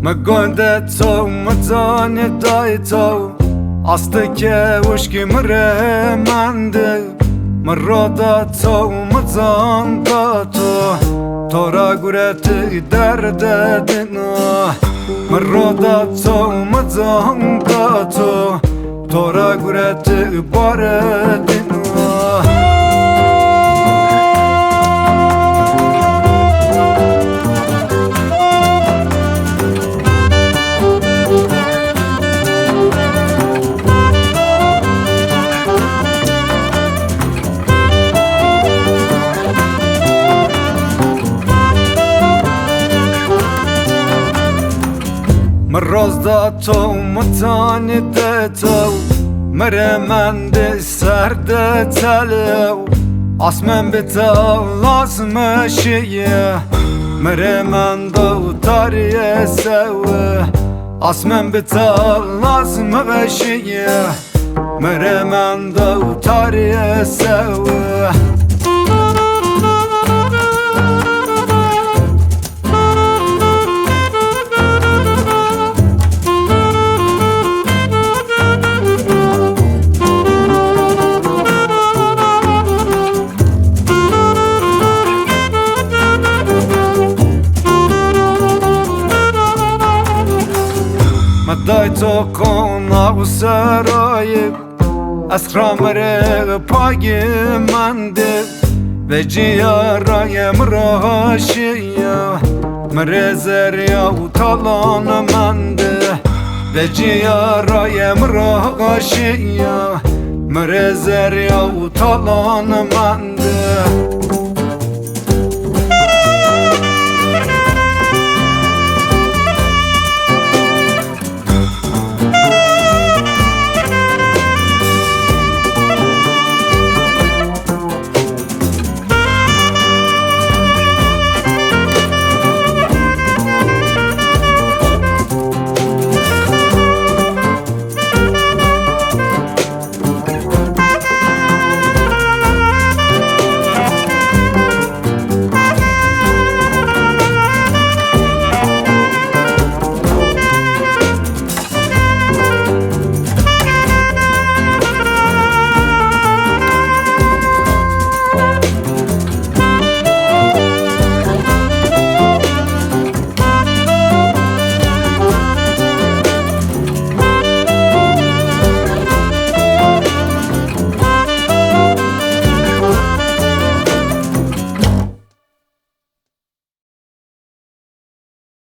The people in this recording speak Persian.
مگنده تو مزان دای تو است که وشکی مره منده مرادا تو مزان دا تو را گرت درد دنا مرادا تو مزان دا تو را گرت بار دنا مراز دا تو متانی ده تو مره من ده سرد تلو آسمن بتا لازم شیه مره من دو تاریه سوه آسمن بتا لازم شیه مره من دو تاریه سوه مدای تو کن سرای اسرامره پای منده و جیارایم راشیا مره زریا و تالان منده و جیارایم راشیا مره زریا و تالان منده